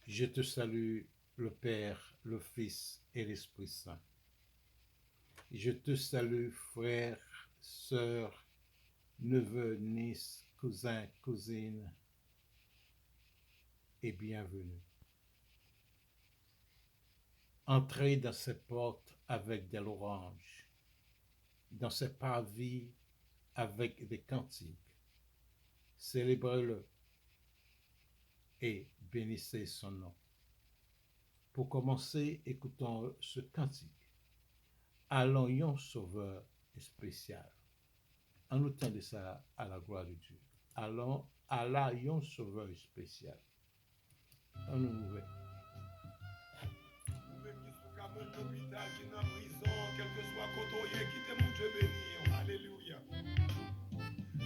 Je te salue, le Père, le Fils et l'Esprit Saint. Je te salue, frères, sœurs, neveux, nièces, cousins, cousines, et bienvenue. Entrez dans ces portes avec des louanges, dans ces parvis avec des cantiques. Célébrez-le et bénissez son nom. Pour commencer, écoutons ce cantique. Allons, yon sauveur spécial. En autant de ça à la gloire de Dieu. Allons, Allah, yon sauveur spécial. On nous ouvre. L'hôpital qui est en prison, quel que soit côté qui t'aime, mon Dieu béni. Alléluia.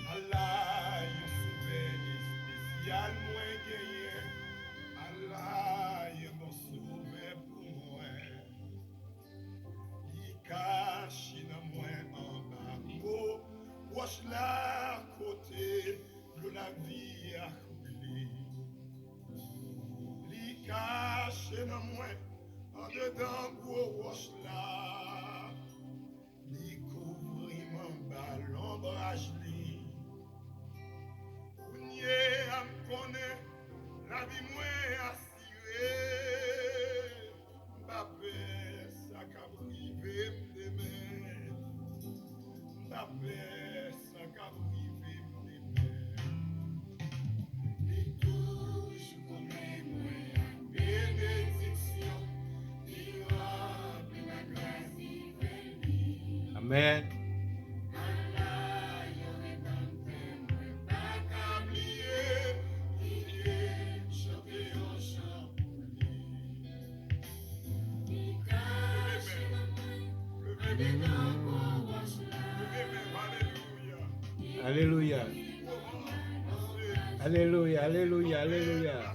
Allah, yon sauveur spécial, moi gagné. Allah, yon sauveur pour moi. Il cache dans moi en bas. Proche la côté de la vie à couler. Il cache dans moi. En dedans, gros roche là, li couvri mon bal, ombrage li. Kounye a m'konne, la vie mwen assiré. M'bape, sa ka prive m'deme. M'bape, sa ka prive m'deme. Li touche konnen mwen an bénédiction. Amen. Alléluia. Alléluia, alléluia, alléluia.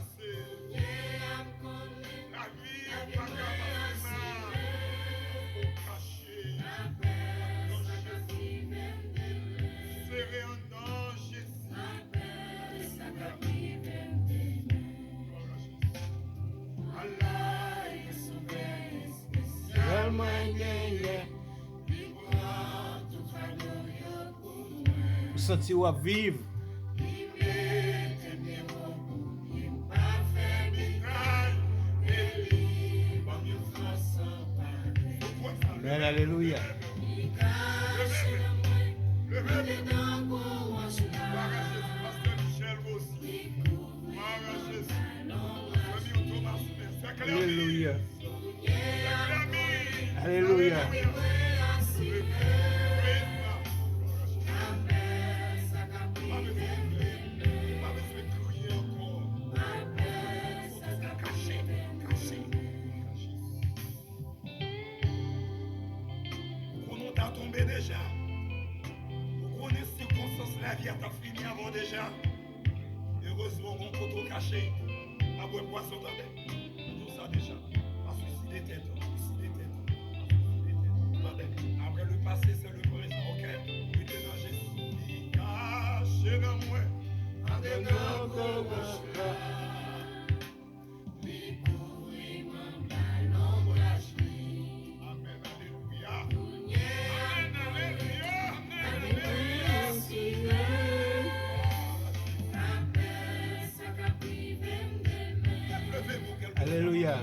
Sentir ou à vivre. Amen, alléluia. Alléluia. Alléluia. Déjà. Vous connaissez les circonstances, la vie a fini avant déjà. Heureusement, mon poteau caché. À boire poisson dans tout ça déjà. À suicider tête. Après le passé, c'est le présent, ok? Oui, dedans Jésus. Caché dans moi. En dedans, comme Alléluia.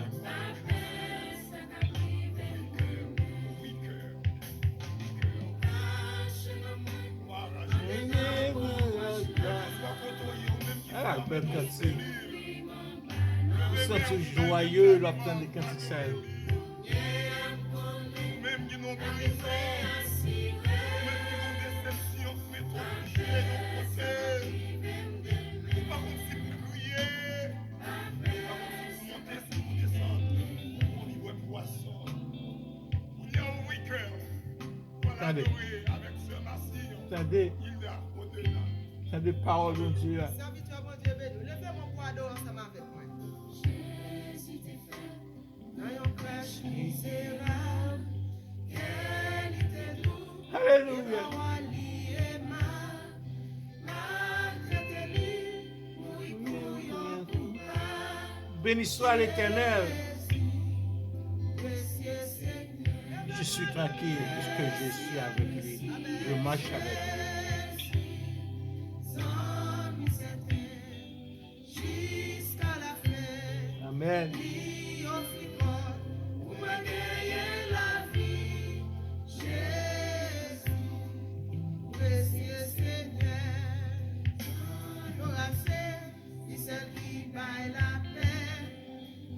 Ah, belle cantique. Vous sentez joyeux l'obtenir des cantiques ça. Même qui n'ont pas raison, même qui n'ont déception, mais trop touché, non conseil. Ou pas comme si vous criez, pas comme si vous montez, si vous descendez. On y voit poisson. On y a un week-end. Voilà, avec ce massif. Attendez. Il est au-delà. Attendez, parole de Dieu là. Serviteur, mon Dieu, levez mon poids ensemble avec moi. Jésus t'est fait dans une crèche misérable. Alléluia. Béni soit l'Éternel. précieux Seigneur. Je suis tranquille puisque je suis avec lui. Je marche avec lui. Jusqu'à la fin, Amen. lui offrira pour me gagner la vie. Jésus, précieux Seigneur, l'oracé, il celle qui baille la paix.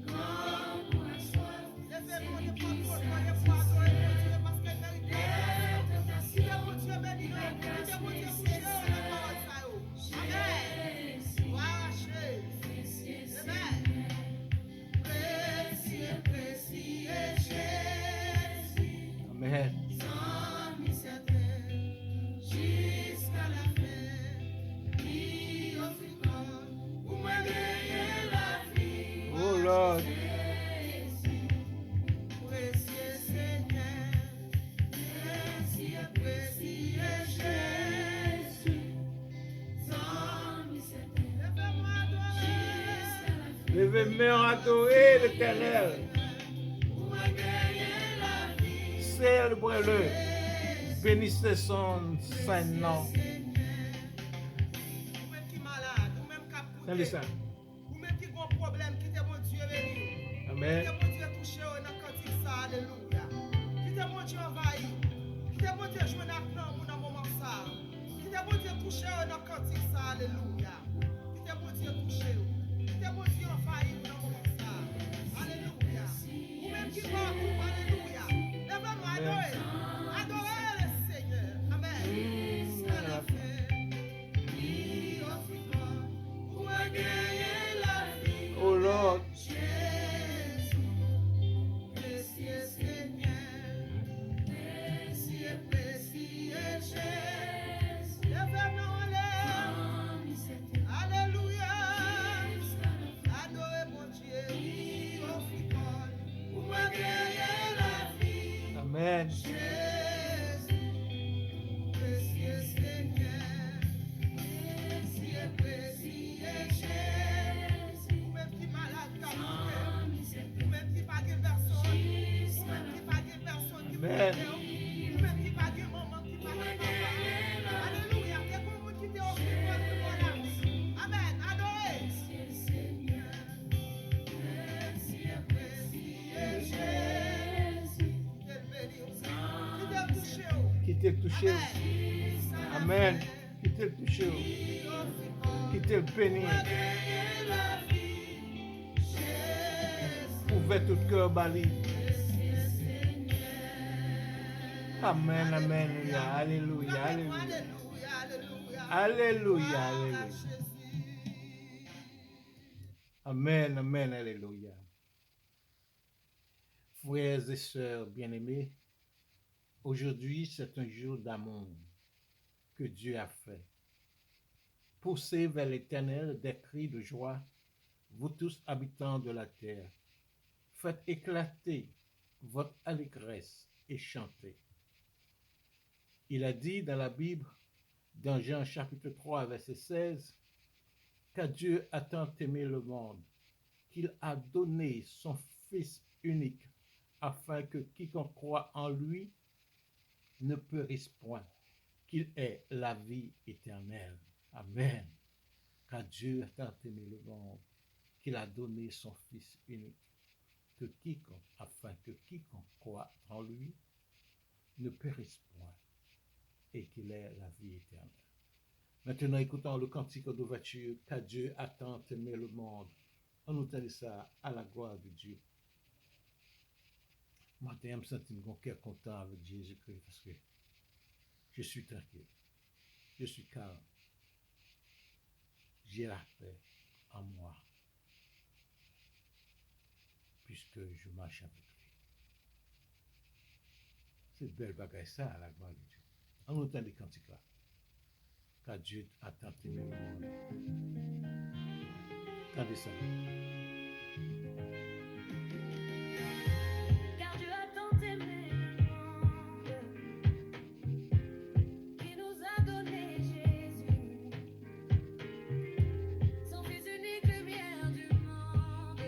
Comme moi soif, je fais mon dépôt, je crois, parce qu'elle mérite. Si le bon Dieu bénit, si le bon Dieu couche, la parole ça yo. Amen. Arraché. Amen. Précieux, précieux Jésus, Amen. sans mi-certain, jusqu'à la fin, lui offrira pour me gagner la vie. Oh Lord. Précieux Seigneur, précieux, précieux Jésus, sans mi-certain, lève-moi adorer. Levez-moi adorer l'Éternel. Pour me gagner la vie. Célébrez-le. Bénissez son saint nom. Ou-même qui malade, ou-même qui a Tendez ça. ou-même qui a un problème, qui te bon Dieu béni. Qui Amen. te bon Dieu touché dans le cantique ça, alléluia. Qui te bon Dieu envahi. Qui te bon Dieu joué dans le moment ça. Qui te bon Dieu touché dans le cantique ça, alléluia. Qui te bon Dieu touché. Qui te bon Dieu envahi dans le moment ça. Alléluia. Ou-même qui va pour alléluia. Lève-moi adorer. Adorer le Seigneur. Amen. Jusqu'à la fin. Lui offrira pour me gagner la vie. Oh Lord. Jésus, précieux Seigneur, précieux, précieux Jésus, lève-moi en l'air. Alléluia. Adorez mon Dieu, lui offrira pour me gagner la vie. Amen. Jésus, précieux Seigneur, précieux, précieux Jésus, ou même qui malade comme ou même qui pas de personne, ou même qui pas de personne qui peut Amen. aider, ou même qui pas de maman, qui pas de papa. Alléluia, il y a beaucoup qui te offrent pour mon ami. Amen, adorez. Précieux Seigneur, précieux, précieux Jésus, qui te bénit, qui te touche. Qui t'a touché. Amen. Qui t'a touché. Qui t'a béni. Ouvert tout cœur bali. Amen. Amen. Alléluia. Alléluia. Alléluia. Alléluia. Amen. Amen. Alléluia. Frères et sœurs bien-aimés, aujourd'hui c'est un jour d'amour que Dieu a fait. Poussez vers l'Éternel des cris de joie, vous tous habitants de la terre. Faites éclater votre allégresse et chantez. Il a dit dans la Bible, dans Jean chapitre 3, verset 16, car Dieu a tant aimé le monde, qu'il a donné son Fils unique, afin que quiconque croit en lui ne périsse point, qu'il ait la vie éternelle. Amen. Car Dieu a tant aimé le monde, qu'il a donné son Fils unique, afin que quiconque croit en lui ne périsse point, et qu'il ait la vie éternelle. Maintenant, écoutons le cantique d'ouverture, car Dieu a tant aimé le monde. On nous dit ça à la gloire de Dieu. Matin, je me sens mon cœur content avec Jésus-Christ parce que je suis tranquille, je suis calme, j'ai la paix en moi, puisque je marche avec lui. C'est belle bagaille ça à la gloire de Dieu. On entend les cantiques là. Car Dieu a tant aimé le monde. Attendez ça. Car Dieu a tant aimé le monde, qu'il nous a donné Jésus, son Fils unique, lumière du monde.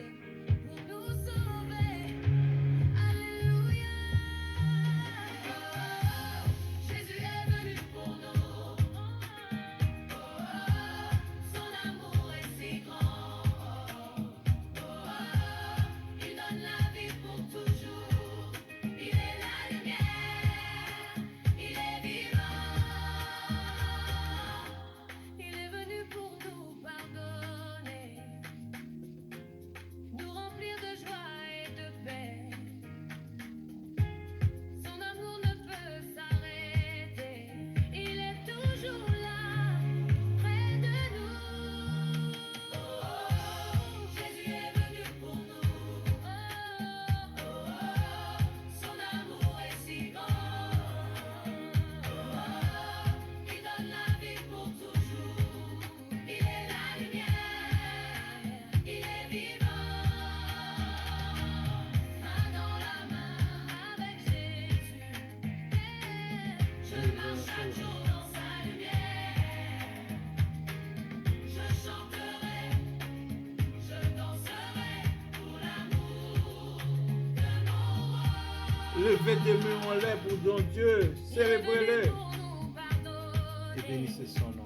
Levez des mains en l'air pour ton Dieu. Célébrez-le pour nous pardonner. et bénissez son nom.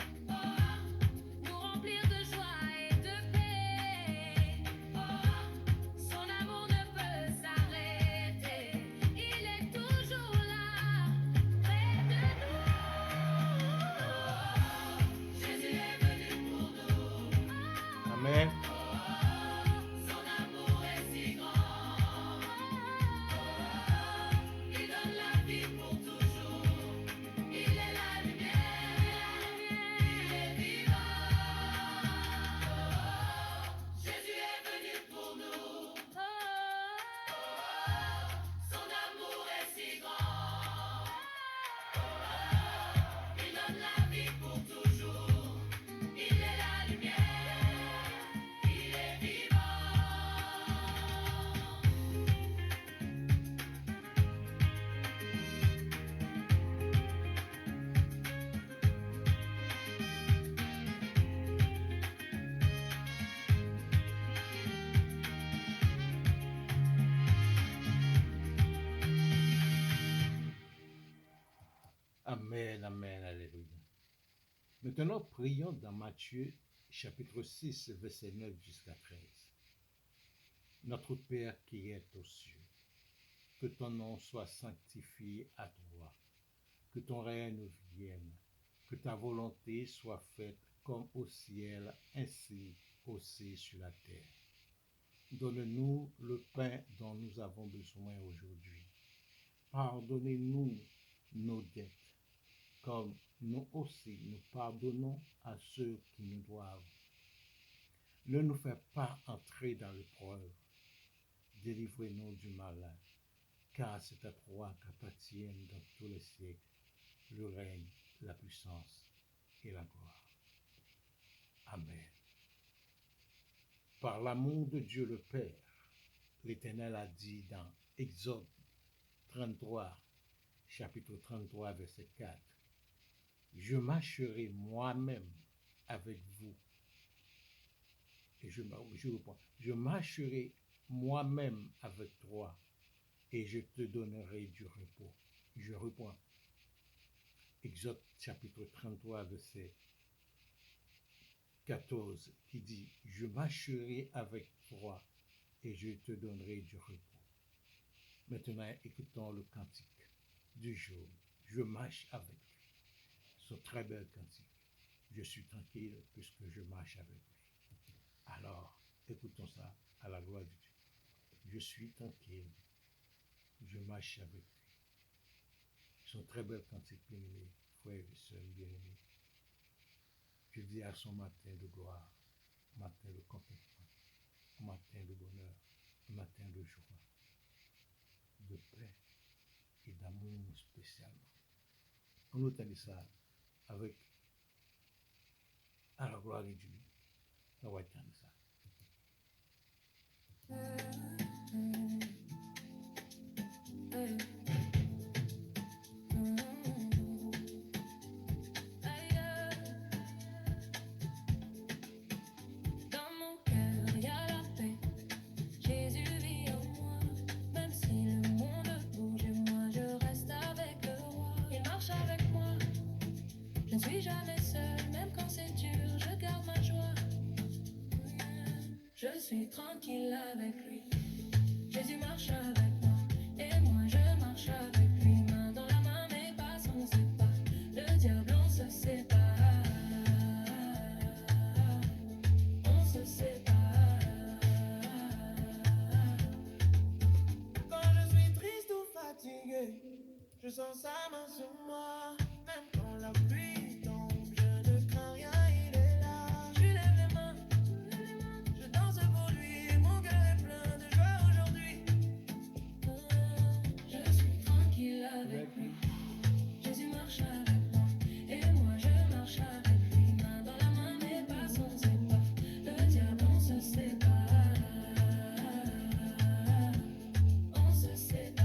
Nous remplir de joie et de paix. Son amour ne peut s'arrêter. Il est toujours là, près de nous. Jésus est venu pour nous. Amen. Son amour est si grand. Il donne la vie pour toujours. Il est la lumière. Il est vivant. Jésus est venu pour nous. Son amour est si grand. Il donne la vie pour toujours. Il est la lumière. Il est vivant. Amen, amen, alléluia. Maintenant, prions dans Matthieu chapitre 6, verset 9 jusqu'à 13. Notre Père qui es aux cieux, que ton nom soit sanctifié à toi, que ton règne vienne, que ta volonté soit faite comme au ciel, ainsi aussi sur la terre. Donne-nous le pain dont nous avons besoin aujourd'hui. Pardonnez-nous nos dettes, comme nous aussi nous pardonnons à ceux qui nous doivent. Ne nous fais pas entrer dans l'épreuve, délivrez-nous du malin, car c'est à toi qu'appartiennent dans tous les siècles le règne, la puissance et la gloire. Amen. Par l'amour de Dieu le Père, l'Éternel a dit dans Exode 33, chapitre 33, verset 4, « Je marcherai moi-même avec vous. » Et je reprends, « Je marcherai moi-même avec toi et je te donnerai du repos. » Je reprends. Exode chapitre 33, verset 14, qui dit, « Je marcherai avec toi et je te donnerai du repos. » Maintenant, écoutons le cantique du jour. Je marche avec lui. Ce très bel cantique. Je suis tranquille puisque je marche avec lui. Alors, écoutons ça à la gloire de Dieu. Je suis tranquille. Je marche avec lui. Son très bel cantique, bien-aimé, frères et sœurs bien-aimés. Je dis à son matin de gloire, matin de contentement, matin de bonheur, matin de joie, de paix et d'amour spécialement. On nous dit ça avec à la gloire de Dieu. On va entendre ça. Dans mon cœur, y a la paix. Jésus vit en moi. Même si le monde bouge et moi je reste avec le roi. Il marche avec moi. Je ne suis jamais seul, même quand c'est dur, je garde ma joie. Je suis tranquille avec lui. Jésus marche avec moi. Et moi je marche avec lui. Main dans la main, mais pas on sait pas. Le diable, on se sépare. On se sépare. Quand je suis triste ou fatigué, je sens sa main sur moi. Même quand la pluie tombe, je ne crains rien, il est là. Je lève les mains, je danse pour lui. Mon cœur est plein de joie aujourd'hui. Je suis tranquille avec lui. Jésus marche avec moi. Et moi je marche avec lui. Main dans la main, mais pas on sait pas. Le diable, on se sépare. On se sépare.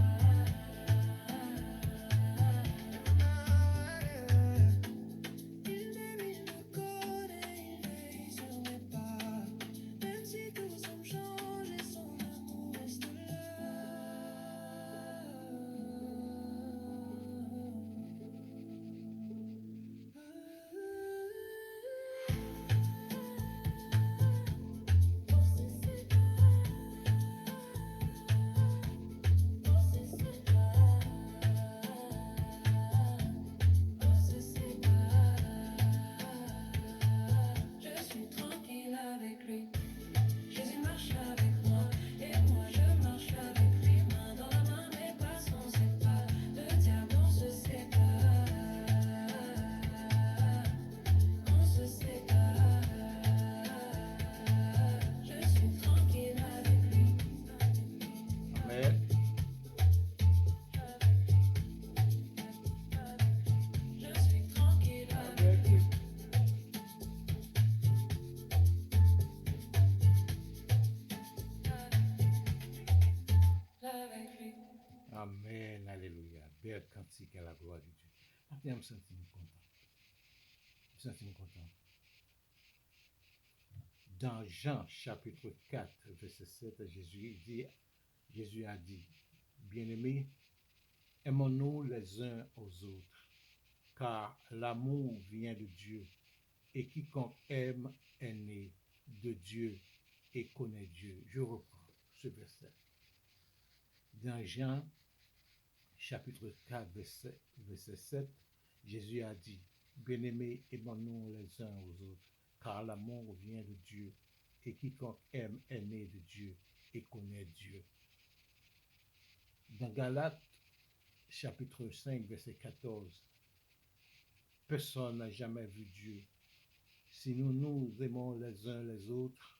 Amen, alléluia. Bel cantique à la gloire de Dieu. Maintenant, je me sens content. Je me sens content. Dans Jean chapitre 4, verset 7, Jésus a dit, bien-aimés, aimons-nous les uns aux autres, car l'amour vient de Dieu, et quiconque aime est né de Dieu et connaît Dieu. Je reprends ce verset. Dans Jean chapitre 4, verset 7, Jésus a dit, bien-aimés, aimons-nous les uns aux autres, car l'amour vient de Dieu, et quiconque aime est né de Dieu et connaît Dieu. Dans Galates chapitre 5, verset 14, personne n'a jamais vu Dieu. Si nous nous aimons les uns les autres,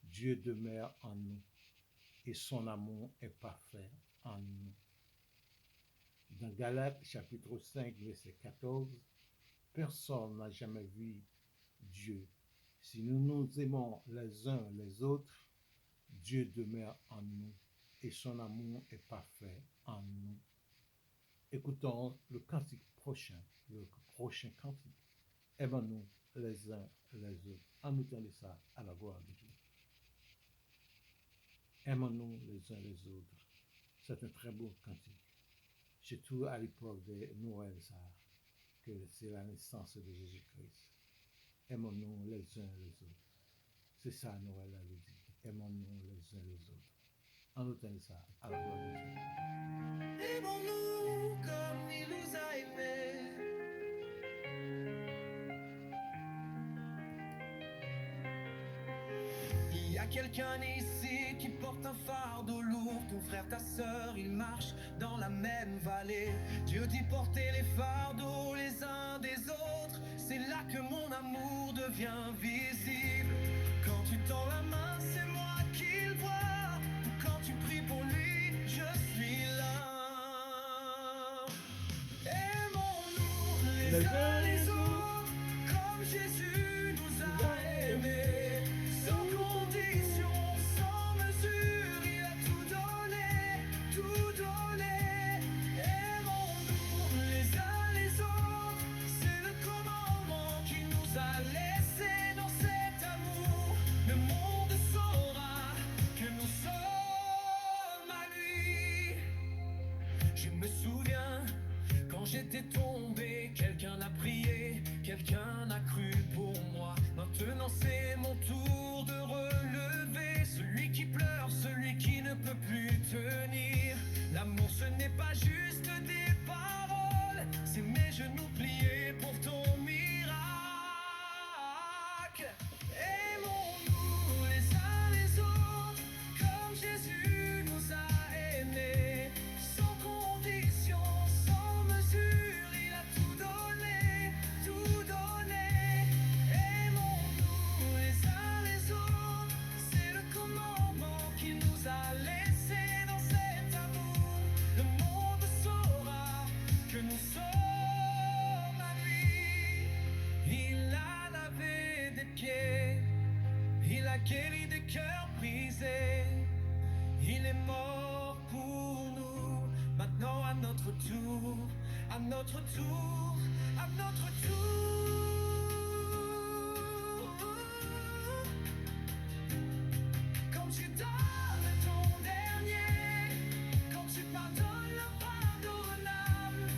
Dieu demeure en nous, et son amour est parfait en nous. Dans Galates chapitre 5, verset 14, personne n'a jamais vu Dieu. Si nous nous aimons les uns les autres, Dieu demeure en nous et son amour est parfait en nous. Écoutons le cantique prochain, cantique. Aimons-nous les uns les autres. En nous tenant ça à la gloire de Dieu. Aimons-nous les uns les autres. C'est un très beau cantique. Surtout à l'époque de Noël, ça, que c'est la naissance de Jésus-Christ. Aimons-nous les uns les autres. C'est ça, Noël avait dit. Aimons-nous les uns les autres. En nous tenant ça à la gloire de Dieu. Aimons-nous comme il nous a aimés. Il y a quelqu'un ici qui porte un fardeau lourd. Ton frère, ta sœur, ils marchent dans la même vallée. Dieu dit porter les fardeaux les uns des autres. C'est là que mon amour devient visible. Quand tu tends la main, c'est moi qui le vois. Quand tu pries pour lui, je suis là. Aimons-nous les uns les autres, comme Jésus nous a aimés. Sans condition, sans mesure, il a tout donné, tout donné. Aimons-nous les uns les autres, c'est le commandement qui nous a laissés dans cet amour. Le monde saura que nous sommes à lui. Je me souviens quand j'étais tombé, quelqu'un a prié, quelqu'un a cru pour moi. Maintenant c'est mon tour de relever. Celui qui pleure, celui qui ne peut plus tenir. L'amour ce n'est pas juste des paroles, c'est mes genoux pliés pour ton miracle. Aimons-nous les uns les autres, comme Jésus nous a aimés. Sans condition, sans mesure, il a tout donné, tout donné. Aimons-nous les uns les autres, c'est le commandement qui nous a laissés dans cet amour. Le monde saura que nous sommes à lui. Il a lavé des pieds, il a guéri des cœurs brisés. Il est mort pour nous. Maintenant à notre tour, à notre tour, à notre tour. Quand tu donnes ton dernier, quand tu pardonnes l'impardonnable,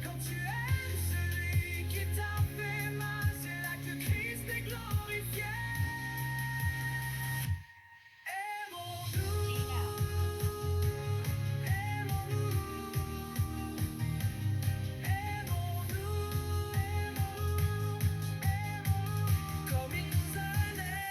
quand tu aimes celui qui t'a fait mal, c'est là que Christ est glorifié. Aimons-nous, aimons-nous, aimons-nous, aimons-nous, comme il nous a aimés.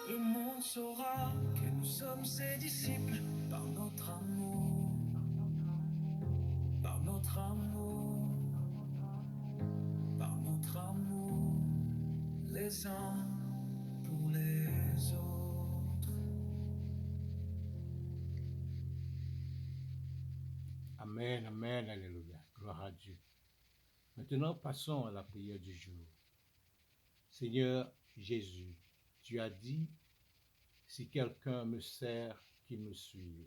Le monde saura que nous sommes ses disciples par notre amour, par notre amour, par notre amour, les uns pour les autres. Amen, amen, alléluia. Gloire à Dieu. Maintenant, passons à la prière du jour. Seigneur Jésus, tu as dit, si quelqu'un me sert, qu'il me suive.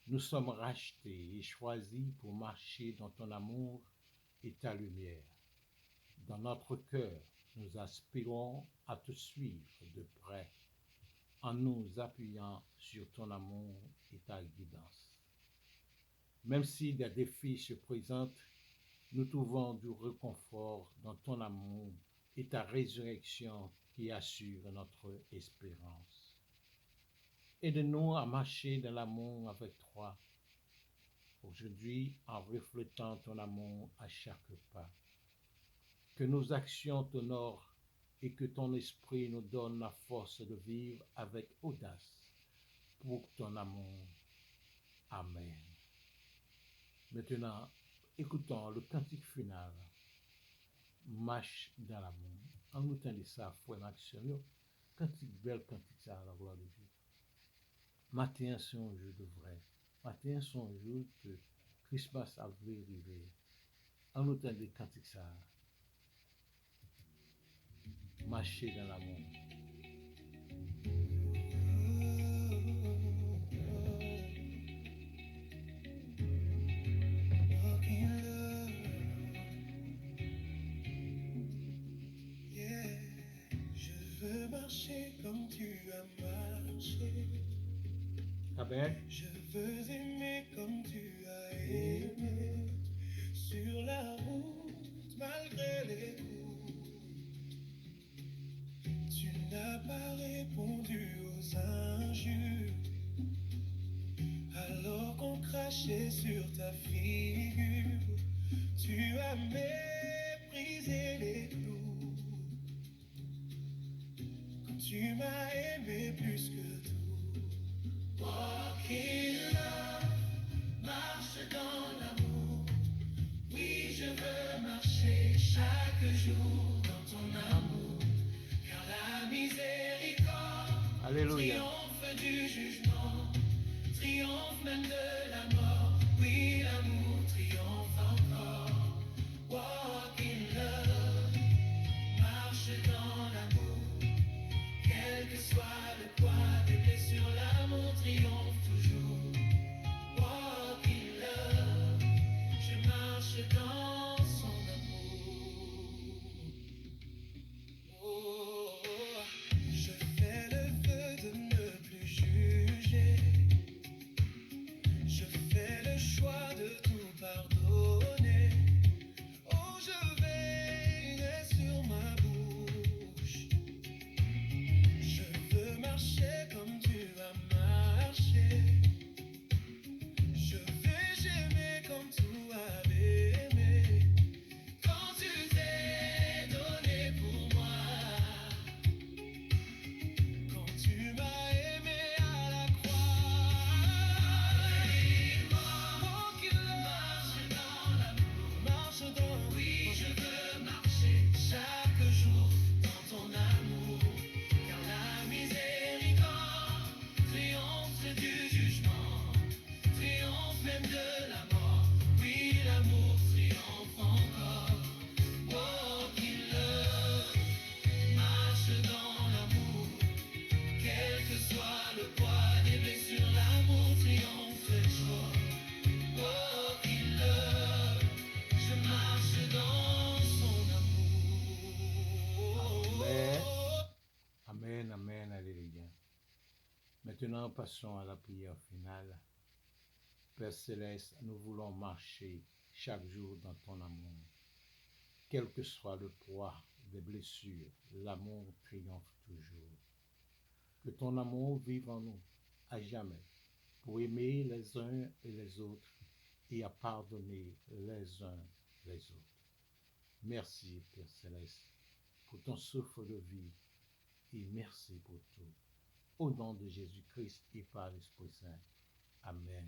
Nous sommes rachetés et choisis pour marcher dans ton amour et ta lumière. Dans notre cœur, nous aspirons à te suivre de près, en nous appuyant sur ton amour et ta guidance. Même si des défis se présentent, nous trouvons du réconfort dans ton amour et ta résurrection qui assure notre espérance. Aide-nous à marcher dans l'amour avec toi, aujourd'hui en reflétant ton amour à chaque pas. Que nos actions t'honorent et que ton esprit nous donne la force de vivre avec audace pour ton amour. Amen. Maintenant, écoutons le cantique final. Marche dans l'amour. En nous tenant ça, frère Maxime, cantique belle, cantique ça à la gloire de Dieu. Matin, c'est un jour de vrai. Matin, c'est un jour que Christmas a voulu arriver. En nous tenant cantique ça. Marcher dans l'amour. Walk in love, yeah. Je veux marcher comme tu as marché. Amen. Je veux aimer comme tu as aimé. Sur la route, malgré les coups, tu n'as pas répondu aux injures. Alors qu'on crachait sur ta figure, tu as méprisé les clous. Quand tu m'as aimé plus que tout. Walk in love, marche dans l'amour. Oui, je veux marcher chaque jour dans ton amour. Car la miséricorde Alléluia. triomphe du jugement, triomphe même de la mort. Oui, l'amour triomphe encore. Walk in love, marche dans l'amour. Quel que soit le poids des blessures, l'amour triomphe toujours. Walk in love, je marche dans son amour. Oh, je fais le vœu de ne plus juger. Je fais le choix de tout pardonner. Oh, je veille sur ma bouche. Je veux marcher comme tu as marché. Je vais j'aimer comme tu avais aimé. Quand tu t'es donné pour moi. Quand tu m'as aimé à la croix. Walk in love, marche dans l'amour. Marche dans. Oui, je veux marcher chaque jour dans ton amour. Car la miséricorde triomphe du jugement, triomphe même de la mort. Oui, l'amour triomphe encore. Walk in love, marche dans l'amour. Quel que soit le poids des blessures, l'amour triomphe toujours. Walk in love, je marche dans son amour. Amen, amen, alléluia. Maintenant, passons à la prière finale. Père Céleste, nous voulons marcher chaque jour dans ton amour. Quel que soit le poids des blessures, l'amour triomphe toujours. Que ton amour vive en nous à jamais, pour aimer les uns et les autres et à pardonner les uns les autres. Merci, Père Céleste, pour ton souffle de vie et merci pour tout. Au nom de Jésus-Christ et par l'Esprit Saint. Amen.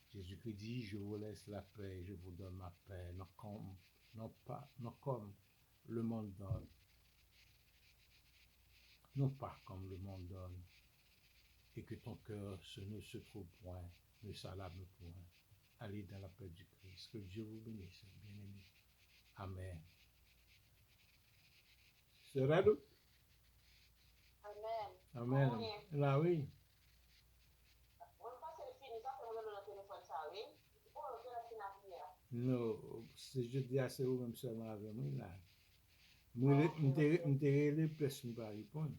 Jésus-Christ dit, je vous laisse la paix, je vous donne ma paix, non comme le monde donne, non pas comme le monde donne, et que ton cœur ne se trouve point, ne s'alarme point. Allez dans la paix du Christ. Que Dieu vous bénisse, bien-aimés. Amen. C'est Rado? Amen. Amen. Oui. Là, oui. Bon, pas c'est fini, ça fait le téléphone, ça, oui. Bon, je vais finir hier. Non, c'est je dis à c'est vous même seulement avec moi là. M'te plus me pas répondre.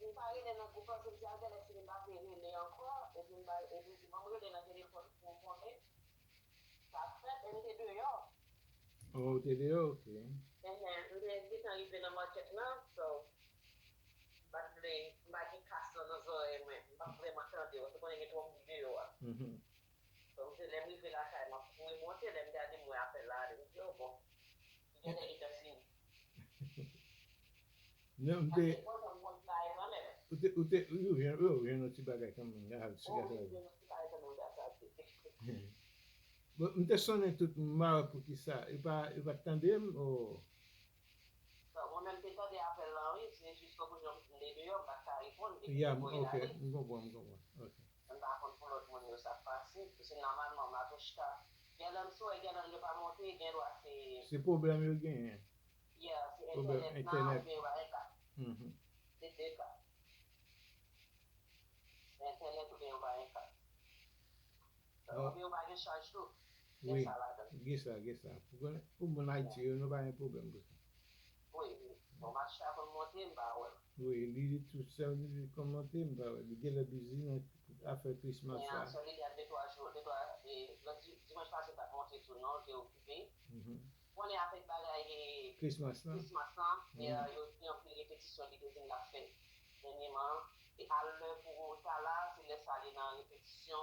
Je parle de notre groupe, parce que j'ai un téléphone, je vais appeler encore, et puis je vais parler dans le téléphone pour me connaître. Ça fait, elle était dehors. Oh, t'es dehors, ok. Je vais arriver dans ma tête là, so, je vais casse dans nos oreilles, mais je vais vraiment attendre, parce que je vais trop me dehors. Mhm. Donc, je vais arriver là, je vais monter, je vais regarder mon appel là, je vais dire, bon, je vais aller fini. Non, Parce que moi, je monte là, et moi-même. ou vient notre bagage comme là, c'est Oh, ça. oui, je vais parler de mon appel. Bon, m'te sonné tout mal pour qui ça. Il va t'entendre ou Moi-même, c'est pas des appels là, oui, c'est juste que je les deux, parce que répondre, et puis yeah, je vais ok, aller. je comprends. Ok. On va prendre pour l'autre monde, ça passe, parce que normalement, ma touche là, il y a dans le soir, il y a dans le pas monter, il y a droit, C'est problème yo gain. c'est Problème Internet là, internet. ou bien, ouais, Mhm. c'est deux cas. Internet ou bien, ouais, cas. Ou bien, on va charge tout. Oui. Ça là, Gisa. Pour mon Haïti, il n'y a pas un problème pour ça. oui, on va chercher pour monter, bah, ouais. Oui, lui tout ça, il commenter, il y a la business à faire Christmas Mais ça. en solide, il y a 2-3 jours, le dimanche passé, tu as monté tout, non, j'ai occupé. Mhm. On est avec bagaille Christmas là. Christmas là, et il y a une répétition de deuxième la fête. Dernièrement, et à l'heure pour ça là, c'est laissé aller dans la répétition.